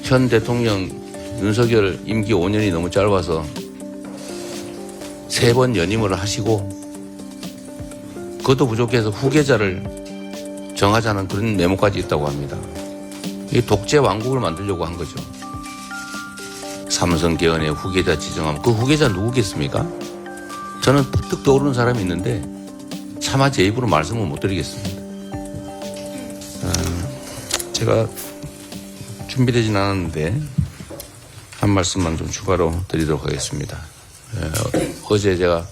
현 대통령 윤석열 임기 5년이 너무 짧아서 3번 연임을 하시고 그것도 부족해서 후계자를 정하자는 그런 메모까지 있다고 합니다. 이 독재 왕국을 만들려고 한 거죠. 삼선 개헌의 후계자 지정함. 그 후계자 누구겠습니까? 저는 퍼뜩 떠오르는 사람이 있는데 차마 제 입으로 말씀을 못 드리겠습니다. 제가 준비되진 않았는데 한 말씀만 좀 추가로 드리도록 하겠습니다. 어제 제가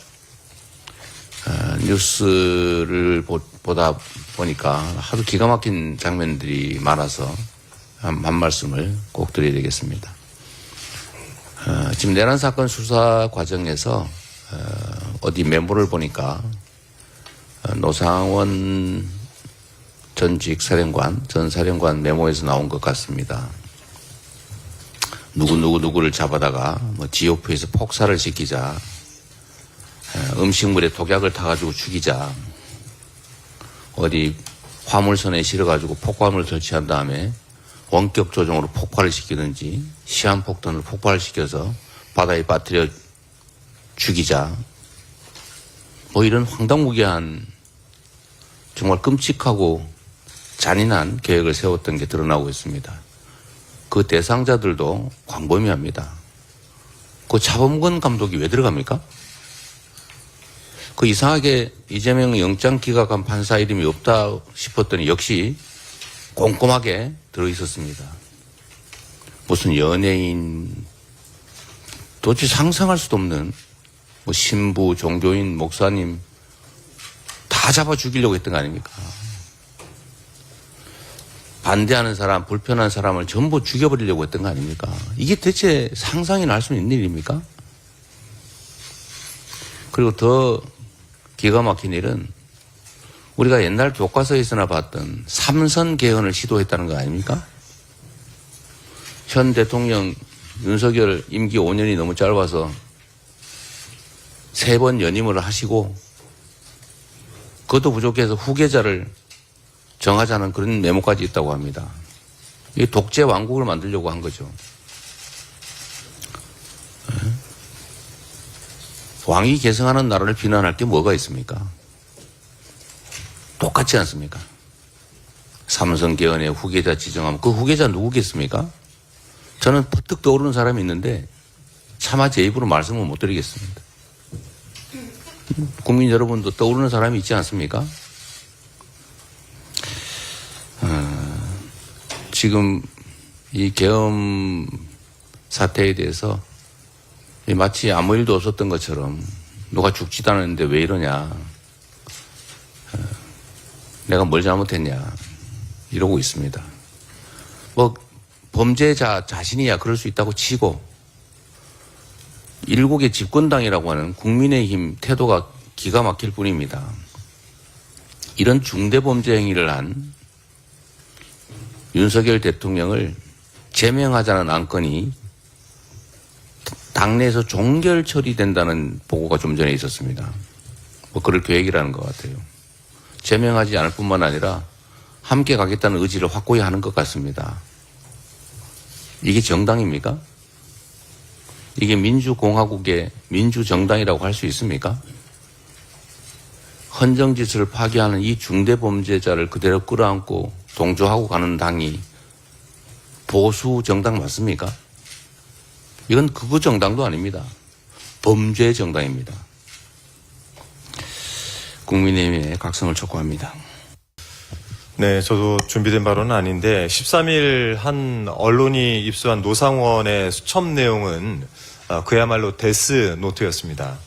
뉴스를 보다 보니까 하도 기가 막힌 장면들이 많아서 한 말씀을 꼭 드려야 되겠습니다. 지금 내란 사건 수사 과정에서 어디 메모를 보니까 노상원 전직 사령관, 전 사령관 메모에서 나온 것 같습니다. 누구를 잡아다가 지오프에서 폭사를 시키자, 음식물에 독약을 타가지고 죽이자, 어디 화물선에 실어가지고 폭발물을 설치한 다음에 원격 조종으로 폭발을 시키든지 시한폭탄으로 폭발을 시켜서 바다에 빠뜨려 죽이자, 이런 황당무계한 정말 끔찍하고 잔인한 계획을 세웠던 게 드러나고 있습니다. 그 대상자들도 광범위합니다. 그 차범근 감독이 왜 들어갑니까? 그 이상하게 이재명 영장 기각한 판사 이름이 없다 싶었더니 역시 꼼꼼하게 들어있었습니다. 무슨 연예인, 도대체 상상할 수도 없는 신부, 종교인, 목사님 다 잡아 죽이려고 했던 거 아닙니까? 반대하는 사람, 불편한 사람을 전부 죽여버리려고 했던 거 아닙니까? 이게 대체 상상이나 할 수 있는 일입니까? 그리고 더 기가 막힌 일은 우리가 옛날 교과서에서나 봤던 삼선 개헌을 시도했다는 거 아닙니까? 현 대통령 윤석열 임기 5년이 너무 짧아서 3번 연임을 하시고 그것도 부족해서 후계자를 정하자는 그런 메모까지 있다고 합니다. 이 독재 왕국을 만들려고 한 거죠. 왕이 계승하는 나라를 비난할 게 뭐가 있습니까? 똑같지 않습니까? 삼선 개헌의 후계자 지정함. 그 후계자 누구겠습니까? 저는 퍼뜩 떠오르는 사람이 있는데 차마 제 입으로 말씀을 못 드리겠습니다. 국민 여러분도 떠오르는 사람이 있지 않습니까? 지금 이 계엄 사태에 대해서 마치 아무 일도 없었던 것처럼 누가 죽지도 않았는데 왜 이러냐, 내가 뭘 잘못했냐 이러고 있습니다. 범죄자 자신이야 그럴 수 있다고 치고 일국의 집권당이라고 하는 국민의힘 태도가 기가 막힐 뿐입니다. 이런 중대범죄 행위를 한 윤석열 대통령을 제명하자는 안건이 당내에서 종결 처리된다는 보고가 좀 전에 있었습니다. 그럴 계획이라는 것 같아요. 제명하지 않을 뿐만 아니라 함께 가겠다는 의지를 확고히 하는 것 같습니다. 이게 정당입니까? 이게 민주공화국의 민주정당이라고 할 수 있습니까? 헌정질서를 파괴하는 이 중대범죄자를 그대로 끌어안고 동조하고 가는 당이 보수 정당 맞습니까? 이건 극우 정당도 아닙니다. 범죄 정당입니다. 국민의힘의 각성을 촉구합니다. 네, 저도 준비된 바로는 아닌데 13일 한 언론이 입수한 노상원의 수첩 내용은 그야말로 데스 노트였습니다.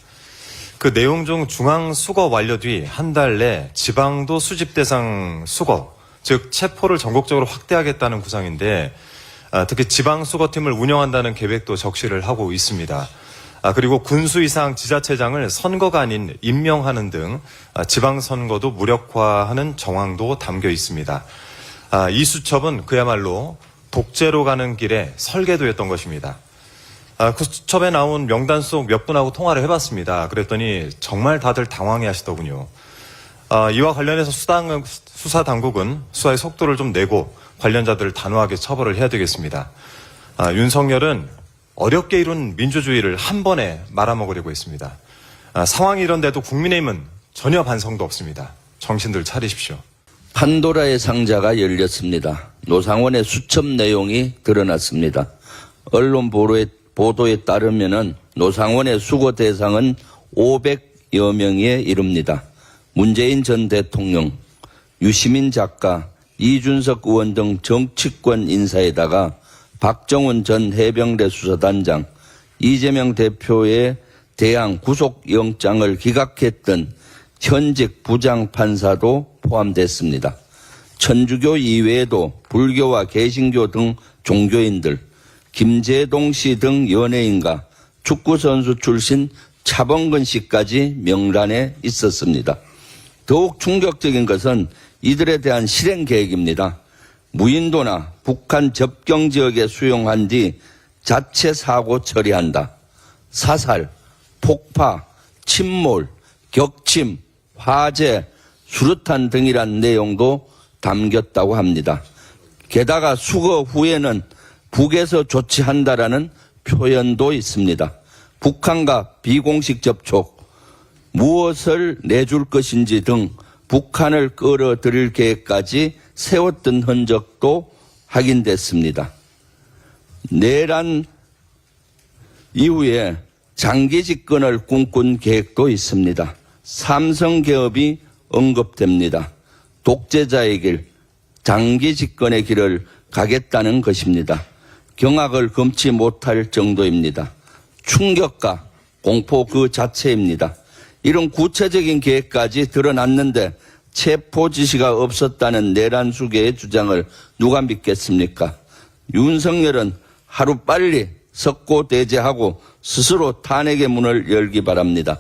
그 내용 중 중앙 수거 완료 뒤 한 달 내 지방도 수집 대상 수거, 즉 체포를 전국적으로 확대하겠다는 구상인데 특히 지방 수거팀을 운영한다는 계획도 적시를 하고 있습니다. 그리고 군수 이상 지자체장을 선거가 아닌 임명하는 등 지방선거도 무력화하는 정황도 담겨 있습니다. 이 수첩은 그야말로 독재로 가는 길에 설계도였던 것입니다. 그 수첩에 나온 명단 속 몇 분하고 통화를 해봤습니다. 그랬더니 정말 다들 당황해 하시더군요. 이와 관련해서 수사당국은 수사의 속도를 좀 내고 관련자들을 단호하게 처벌을 해야 되겠습니다. 윤석열은 어렵게 이룬 민주주의를 한 번에 말아먹으려고 했습니다. 상황이 이런데도 국민의힘은 전혀 반성도 없습니다. 정신들 차리십시오. 판도라의 상자가 열렸습니다. 노상원의 수첩 내용이 드러났습니다. 언론 보도에 따르면은 노상원의 수거 대상은 500여 명에 이릅니다. 문재인 전 대통령, 유시민 작가, 이준석 의원 등 정치권 인사에다가 박정훈 전 해병대 수사단장, 이재명 대표에 대한 구속영장을 기각했던 현직 부장판사도 포함됐습니다. 천주교 이외에도 불교와 개신교 등 종교인들, 김재동 씨 등 연예인과 축구선수 출신 차범근 씨까지 명단에 있었습니다. 더욱 충격적인 것은 이들에 대한 실행 계획입니다. 무인도나 북한 접경 지역에 수용한 뒤 자체 사고 처리한다. 사살, 폭파, 침몰, 격침, 화재, 수류탄 등이란 내용도 담겼다고 합니다. 게다가 수거 후에는 북에서 조치한다라는 표현도 있습니다. 북한과 비공식 접촉, 무엇을 내줄 것인지 등 북한을 끌어들일 계획까지 세웠던 흔적도 확인됐습니다. 내란 이후에 장기 집권을 꿈꾼 계획도 있습니다. 삼성개업이 언급됩니다. 독재자의 길, 장기 집권의 길을 가겠다는 것입니다. 경악을 금치 못할 정도입니다. 충격과 공포 그 자체입니다. 이런 구체적인 계획까지 드러났는데 체포 지시가 없었다는 내란 수계의 주장을 누가 믿겠습니까? 윤석열은 하루빨리 석고대죄하고 스스로 탄핵의 문을 열기 바랍니다.